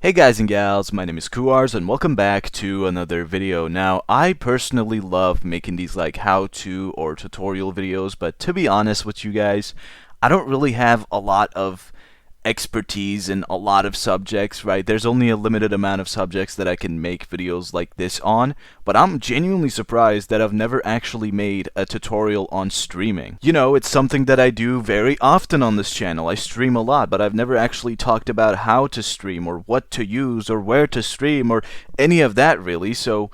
Hey guys and gals, my name is Kuars and welcome back to another video. Now, I personally love making these like how-to or tutorial videos, but to be honest with you guys, I don't really have a lot of expertise in a lot of subjects, right? There's only a limited amount of subjects that I can make videos like this on, but I'm genuinely surprised that I've never actually made a tutorial on streaming. You know, it's something that I do very often on this channel. I stream a lot, but I've never actually talked about how to stream or what to use or where to stream or any of that really, so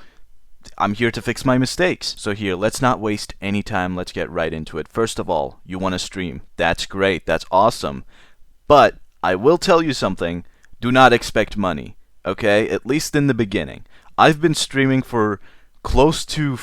I'm here to fix my mistakes. So here, let's not waste any time, let's get right into it. First of all, you want to stream. That's great, that's awesome. But I will tell you something, do not expect money, okay? At least in the beginning. I've been streaming for close to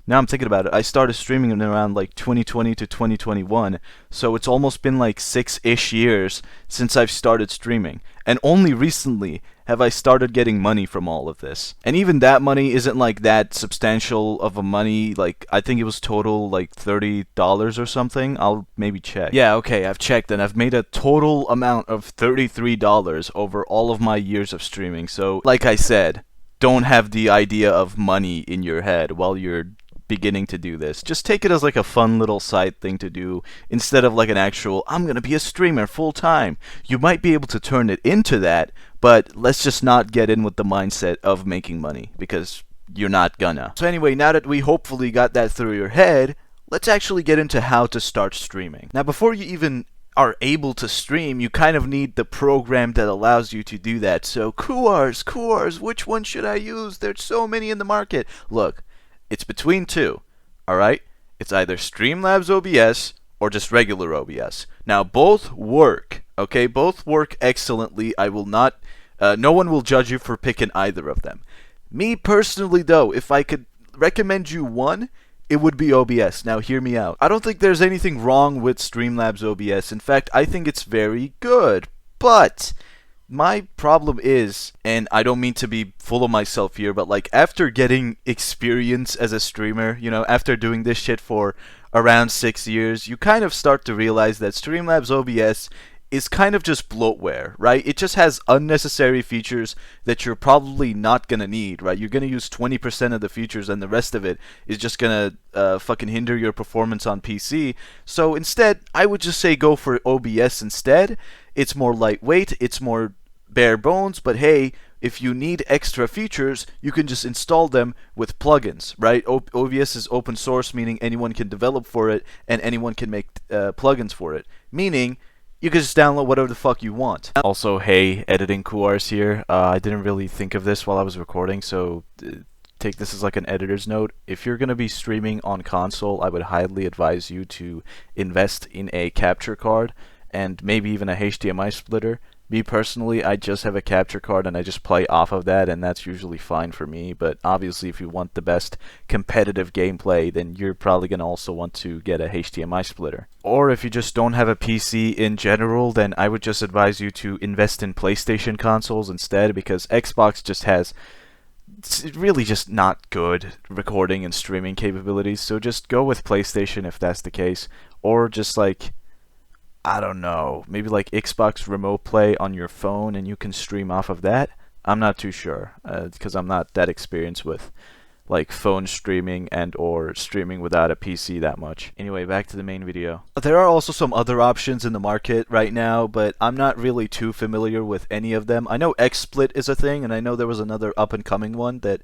now I'm thinking about it, I started streaming in around like 2020 to 2021, so it's almost been like 6-ish years since I've started streaming. And only recently have I started getting money from all of this. And even that money isn't like that substantial of a money, like I think it was total like $30 or something. I'll maybe check. Yeah, okay, I've checked and I've made a total amount of $33 over all of my years of streaming. So, like I said, don't have the idea of money in your head while you're beginning to do this. Just take it as like a fun little side thing to do instead of like an actual, I'm gonna be a streamer full time. You might be able to turn it into that, but let's just not get in with the mindset of making money because you're not gonna. So anyway, now that we hopefully got that through your head, let's actually get into how to start streaming. Now before you even are able to stream, you kind of need the program that allows you to do that. So Kuars, which one should I use? There's so many in the market. Look, it's between two, alright? It's either Streamlabs OBS or just regular OBS. Now, both work, okay? Both work excellently. I will not, no one will judge you for picking either of them. Me personally, though, if I could recommend you one, it would be OBS. Now, hear me out. I don't think there's anything wrong with Streamlabs OBS. In fact, I think it's very good, but my problem is, and I don't mean to be full of myself here, but like after getting experience as a streamer, you know, after doing this shit for around 6 years, you kind of start to realize that Streamlabs OBS is kind of just bloatware, right? It just has unnecessary features that you're probably not gonna need, right? You're gonna use 20% of the features and the rest of it is just gonna fucking hinder your performance on PC. So instead, I would just say go for OBS instead. It's more lightweight, it's more bare bones, but hey, if you need extra features, you can just install them with plugins, right? OBS is open source, meaning anyone can develop for it and anyone can make plugins for it, meaning you can just download whatever the fuck you want. Also, hey, editing Kuars here. I didn't really think of this while I was recording, so take this as like an editor's note. If you're going to be streaming on console, I would highly advise you to invest in a capture card and maybe even a HDMI splitter. Me personally, I just have a capture card and I just play off of that, and that's usually fine for me. But obviously, if you want the best competitive gameplay, then you're probably going to also want to get a HDMI splitter. Or if you just don't have a PC in general, then I would just advise you to invest in PlayStation consoles instead, because Xbox just has really just not good recording and streaming capabilities. So just go with PlayStation if that's the case, or just like, I don't know, maybe like Xbox Remote Play on your phone and you can stream off of that. I'm not too sure, because I'm not that experienced with like phone streaming and or streaming without a PC that much. Anyway, back to the main video. There are also some other options in the market right now, but I'm not really too familiar with any of them. I know XSplit is a thing, and I know there was another up-and-coming one that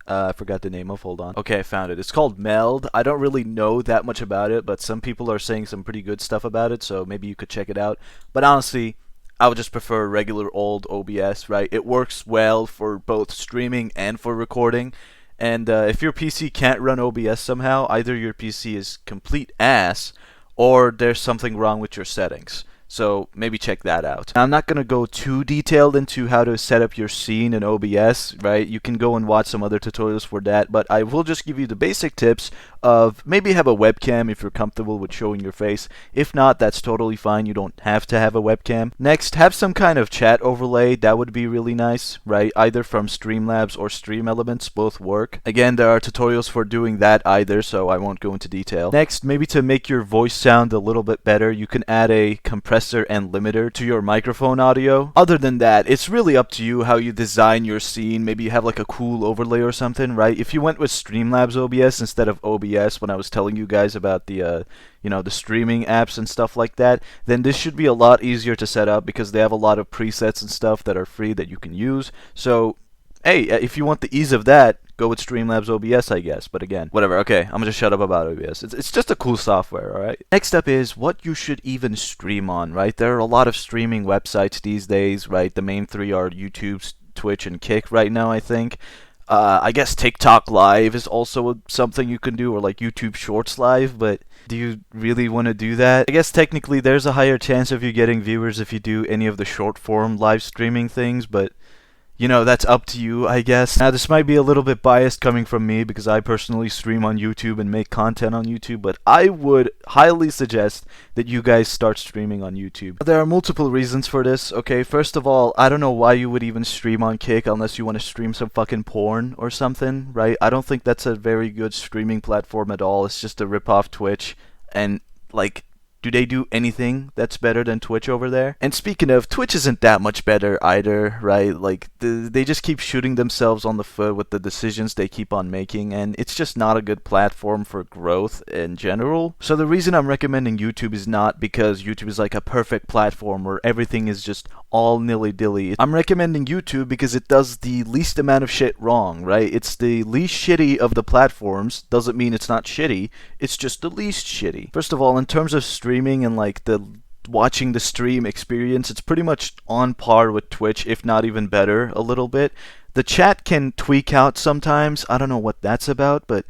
I forgot the name of, hold on. Okay, I found it. It's called Meld. I don't really know that much about it, but some people are saying some pretty good stuff about it, so maybe you could check it out. But honestly, I would just prefer regular old OBS, right? It works well for both streaming and for recording. And if your PC can't run OBS somehow, either your PC is complete ass, or there's something wrong with your settings. So maybe check that out. Now, I'm not going to go too detailed into how to set up your scene in OBS, right? You can go and watch some other tutorials for that, but I will just give you the basic tips of maybe have a webcam if you're comfortable with showing your face. If not, that's totally fine. You don't have to have a webcam. Next, have some kind of chat overlay. That would be really nice, right? Either from Streamlabs or Stream Elements, both work. Again, there are tutorials for doing that either, so I won't go into detail. Next, maybe to make your voice sound a little bit better, you can add a compressor compressor and limiter to your microphone audio. Other than that, it's really up to you how you design your scene. Maybe you have like a cool overlay or something, right? If you went with Streamlabs OBS instead of OBS when I was telling you guys about the the streaming apps and stuff like that, then this should be a lot easier to set up because they have a lot of presets and stuff that are free that you can use. So hey, if you want the ease of that, go with Streamlabs OBS, I guess. But again, whatever. Okay, I'm gonna shut up about OBS. It's just a cool software, alright? Next up is what you should even stream on, right? There are a lot of streaming websites these days, right? The main three are YouTube, Twitch, and Kick right now, I think. I guess TikTok Live is also something you can do, or like YouTube Shorts Live, but do you really want to do that? I guess technically there's a higher chance of you getting viewers if you do any of the short form live streaming things, but that's up to you, I guess. Now, this might be a little bit biased coming from me because I personally stream on YouTube and make content on YouTube, but I would highly suggest that you guys start streaming on YouTube. There are multiple reasons for this, okay? First of all, I don't know why you would even stream on Kick unless you want to stream some fucking porn or something, right? I don't think that's a very good streaming platform at all. It's just a rip-off Twitch, and, like, do they do anything that's better than Twitch over there? And speaking of, Twitch isn't that much better either, right? Like, they just keep shooting themselves on the foot with the decisions they keep on making, and it's just not a good platform for growth in general. So the reason I'm recommending YouTube is not because YouTube is like a perfect platform where everything is just all nilly-dilly. I'm recommending YouTube because it does the least amount of shit wrong, right? It's the least shitty of the platforms. Doesn't mean it's not shitty, it's just the least shitty. First of all, in terms of streaming and like the watching the stream experience, it's pretty much on par with Twitch, if not even better a little bit. The chat can tweak out sometimes. I don't know what that's about, but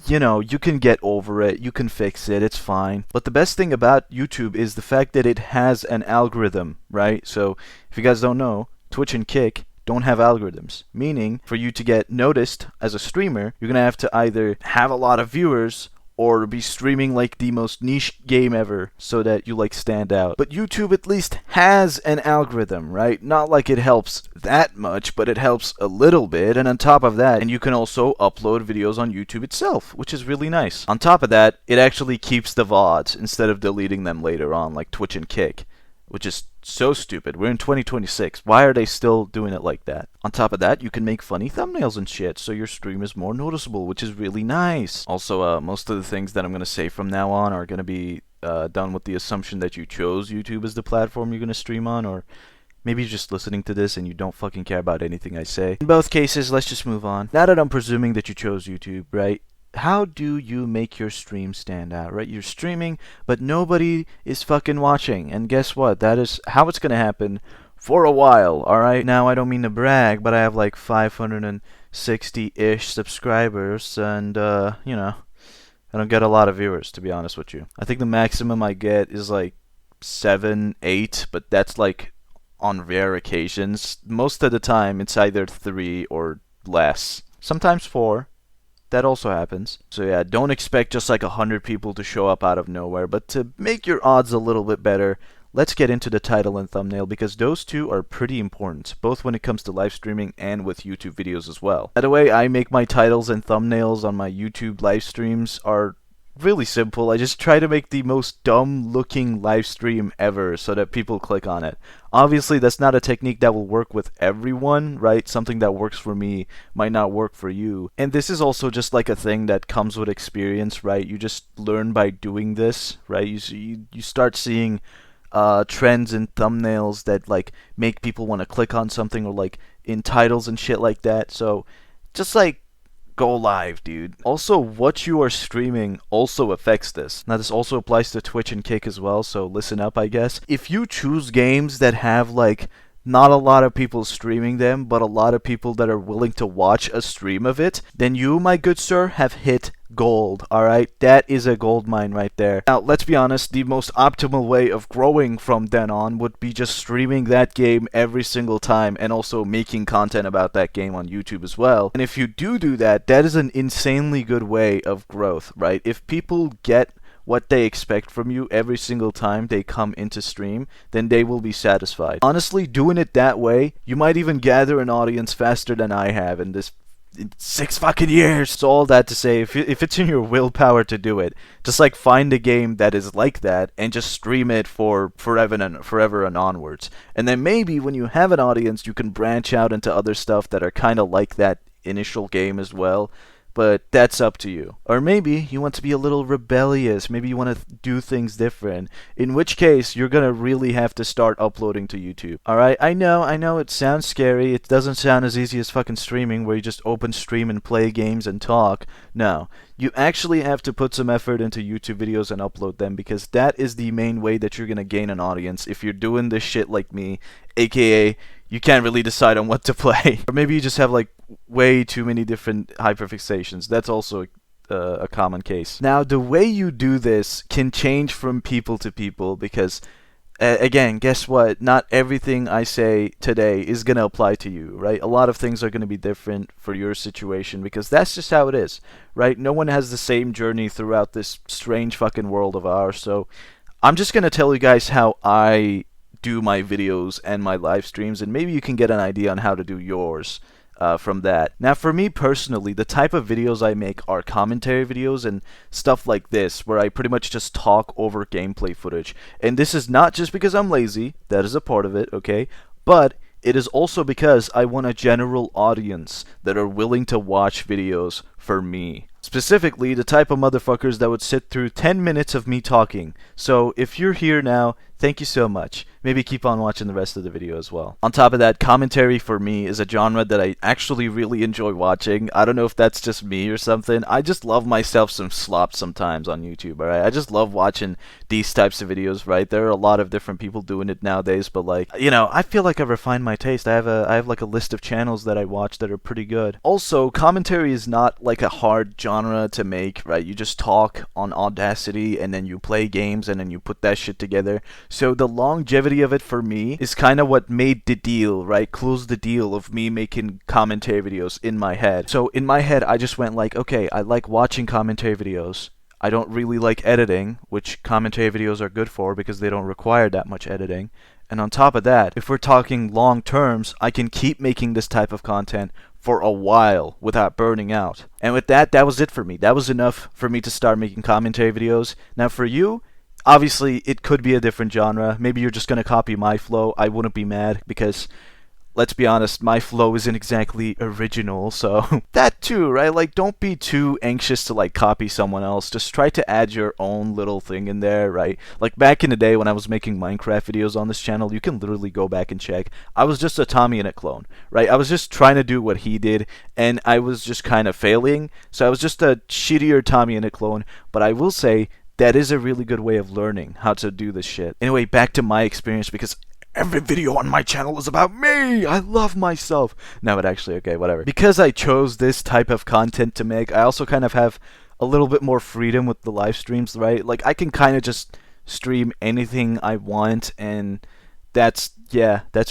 you can get over it, you can fix it, it's fine. But the best thing about YouTube is the fact that it has an algorithm, right? So if you guys don't know, Twitch and Kick don't have algorithms, meaning for you to get noticed as a streamer, you're gonna have to either have a lot of viewers or be streaming like the most niche game ever so that you like stand out. But YouTube at least has an algorithm, right? Not like it helps that much, but it helps a little bit. And on top of that, and you can also upload videos on YouTube itself, which is really nice. On top of that, it actually keeps the VODs instead of deleting them later on like Twitch and Kick, which is so stupid. We're in 2026. Why are they still doing it like that? On top of that, you can make funny thumbnails and shit, so your stream is more noticeable, which is really nice. Also, most of the things that I'm going to say from now on are going to be done with the assumption that you chose YouTube as the platform you're going to stream on, or maybe you're just listening to this and you don't fucking care about anything I say. In both cases, let's just move on. Now that I'm presuming that you chose YouTube, right? How do you make your stream stand out, right? You're streaming, but nobody is fucking watching. And guess what? That is how it's gonna happen for a while, alright? Now, I don't mean to brag, but I have like 560-ish subscribers, and, I don't get a lot of viewers, to be honest with you. I think the maximum I get is like 7, 8, but that's like on rare occasions. Most of the time, it's either 3 or less. Sometimes 4. That also happens. So yeah, don't expect just like 100 people to show up out of nowhere, but to make your odds a little bit better, let's get into the title and thumbnail because those two are pretty important, both when it comes to live streaming and with YouTube videos as well. By the way, I make my titles and thumbnails on my YouTube live streams are really simple. I just try to make the most dumb looking live stream ever so that people click on it. Obviously, that's not a technique that will work with everyone, right? Something that works for me might not work for you. And this is also just like a thing that comes with experience, right? You just learn by doing this, right? You start seeing trends in thumbnails that like make people want to click on something, or like in titles and shit like that. So just like go live, dude. Also, what you are streaming also affects this. Now, this also applies to Twitch and Kick as well, so listen up, I guess. If you choose games that have, like, not a lot of people streaming them, but a lot of people that are willing to watch a stream of it, then you, my good sir, have hit gold, alright? That is a gold mine right there. Now, let's be honest, the most optimal way of growing from then on would be just streaming that game every single time and also making content about that game on YouTube as well. And if you do that, that is an insanely good way of growth, right? If people get what they expect from you every single time they come into stream, then they will be satisfied. Honestly, doing it that way, you might even gather an audience faster than I have in this in 6 fucking years. So all that to say, if it's in your willpower to do it, just like find a game that is like that and just stream it for forever and onwards. And then maybe when you have an audience, you can branch out into other stuff that are kind of like that initial game as well. But that's up to you. Or maybe you want to be a little rebellious. Maybe you want to do things different. In which case, you're going to really have to start uploading to YouTube. Alright, I know it sounds scary. It doesn't sound as easy as fucking streaming where you just open stream and play games and talk. No. You actually have to put some effort into YouTube videos and upload them, because that is the main way that you're going to gain an audience if you're doing this shit like me, aka you can't really decide on what to play. Or maybe you just have like way too many different hyperfixations. That's also a common case. Now, the way you do this can change from people to people because, again, guess what? Not everything I say today is going to apply to you, right? A lot of things are going to be different for your situation because that's just how it is, right? No one has the same journey throughout this strange fucking world of ours. So I'm just going to tell you guys how I do my videos and my live streams, and maybe you can get an idea on how to do yours from that. Now, for me personally, the type of videos I make are commentary videos and stuff like this, where I pretty much just talk over gameplay footage. And this is not just because I'm lazy, that is a part of it, okay? But it is also because I want a general audience that are willing to watch videos for me. Specifically, the type of motherfuckers that would sit through 10 minutes of me talking. So if you're here now, thank you so much. Maybe keep on watching the rest of the video as well. On top of that, commentary for me is a genre that I actually really enjoy watching. I don't know if that's just me or something. I just love myself some slop sometimes on YouTube, alright? I just love watching these types of videos, right? There are a lot of different people doing it nowadays, but like, you know, I feel like I've refined my taste. I have like a list of channels that I watch that are pretty good. Also, commentary is not like a hard genre to make, right? You just talk on Audacity and then you play games and then you put that shit together. So the longevity of it for me is kind of what made the deal, right? Closed the deal of me making commentary videos in my head. So in my head, I just went like, okay, I like watching commentary videos. I don't really like editing, which commentary videos are good for because they don't require that much editing. And on top of that, if we're talking long terms, I can keep making this type of content for a while without burning out. And with that, that was it for me. That was enough for me to start making commentary videos. Now for you, obviously it could be a different genre. Maybe you're just gonna copy my flow. I wouldn't be mad because, let's be honest, my flow isn't exactly original, so that too, right? Like, don't be too anxious to like copy someone else. Just try to add your own little thing in there, right? Like back in the day when I was making Minecraft videos on this channel, you can literally go back and check. I was just a Tommy in a clone, right? I was just trying to do what he did, and I was just kind of failing. So I was just a shittier Tommy in a clone, but I will say that is a really good way of learning how to do this shit. Anyway, back to my experience, because every video on my channel is about me! I love myself! No, but actually, okay, whatever. Because I chose this type of content to make, I also kind of have a little bit more freedom with the live streams, right? Like, I can kind of just stream anything I want, and that's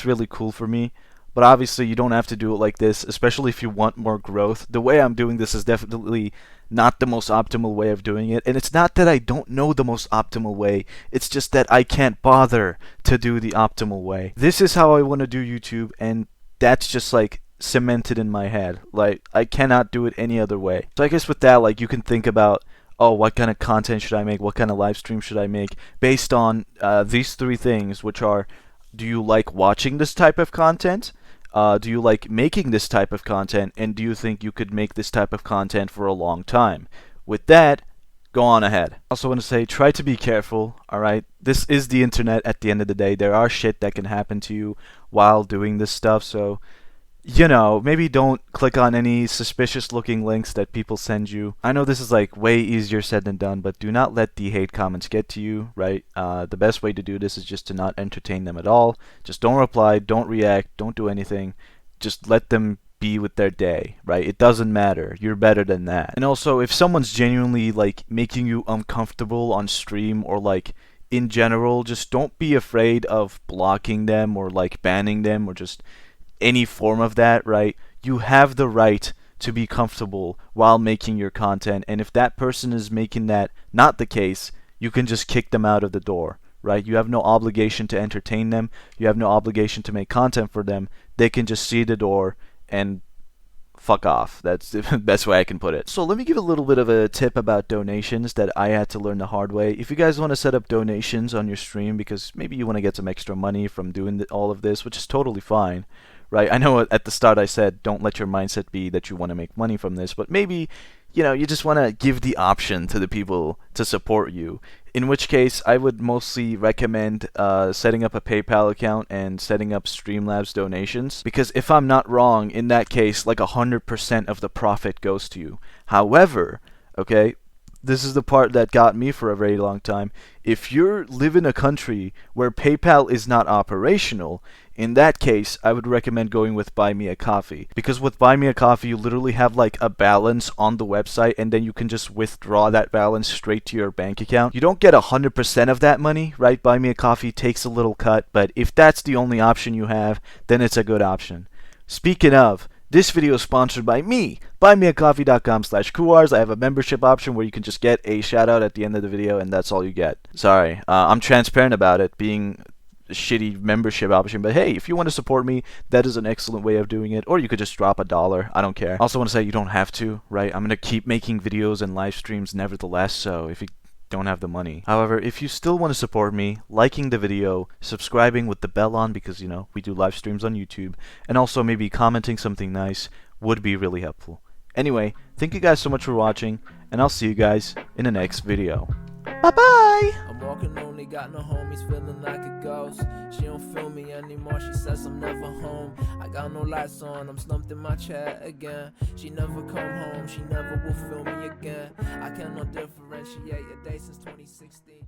really cool for me. But obviously, you don't have to do it like this, especially if you want more growth. The way I'm doing this is definitely not the most optimal way of doing it. And it's not that I don't know the most optimal way. It's just that I can't bother to do the optimal way. This is how I want to do YouTube, and that's just like cemented in my head. Like, I cannot do it any other way. So I guess with that, like, you can think about, oh, what kind of content should I make? What kind of live stream should I make? Based on these three things, which are, do you like watching this type of content? Do you like making this type of content, and do you think you could make this type of content for a long time? With that, go on ahead. I also want to say, try to be careful, alright? This is the internet at the end of the day. There are shit that can happen to you while doing this stuff, so, you know, maybe don't click on any suspicious looking links that people send you. I know this is like way easier said than done, but do not let the hate comments get to you, right? The best way to do this is just to not entertain them at all. Just don't reply, don't react, don't do anything. Just let them be with their day, right? It doesn't matter. You're better than that. And also, if someone's genuinely like making you uncomfortable on stream or like in general, just don't be afraid of blocking them or like banning them or just any form of that, right? You have the right to be comfortable while making your content, and if that person is making that not the case, you can just kick them out of the door, right? You have no obligation to entertain them. You have no obligation to make content for them. They can just see the door and fuck off. That's the best way I can put it. So let me give a little bit of a tip about donations that I had to learn the hard way. If you guys want to set up donations on your stream because maybe you want to get some extra money from doing all of this, which is totally fine, right? I know at the start I said don't let your mindset be that you want to make money from this, but maybe, you know, you just want to give the option to the people to support you. In which case, I would mostly recommend setting up a PayPal account and setting up Streamlabs donations. Because if I'm not wrong, in that case, like 100% of the profit goes to you. However, okay, this is the part that got me for a very long time. If you live in a country where PayPal is not operational, in that case, I would recommend going with Buy Me a Coffee. Because with Buy Me a Coffee, you literally have like a balance on the website and then you can just withdraw that balance straight to your bank account. You don't get 100% of that money, right? Buy Me a Coffee takes a little cut, but if that's the only option you have, then it's a good option. Speaking of, this video is sponsored by me, buymeacoffee.com/Kuars. I have a membership option where you can just get a shout out at the end of the video and that's all you get. Sorry, I'm transparent about it being a shitty membership option, but hey, if you want to support me, that is an excellent way of doing it, or you could just drop $1. I don't care. I also want to say you don't have to, right? I'm going to keep making videos and live streams nevertheless, so if you don't have the money. However, if you still want to support me, liking the video, subscribing with the bell on because, you know, we do live streams on YouTube, and also maybe commenting something nice would be really helpful. Anyway, thank you guys so much for watching, and I'll see you guys in the next video. Bye-bye! I'm walking lonely, got no homies, feeling like a ghost. She don't feel me anymore, she says I'm never home. I got no lights on, I'm slumped in my chair again. She never come home, she never will feel me again. I cannot differentiate a day since 2016.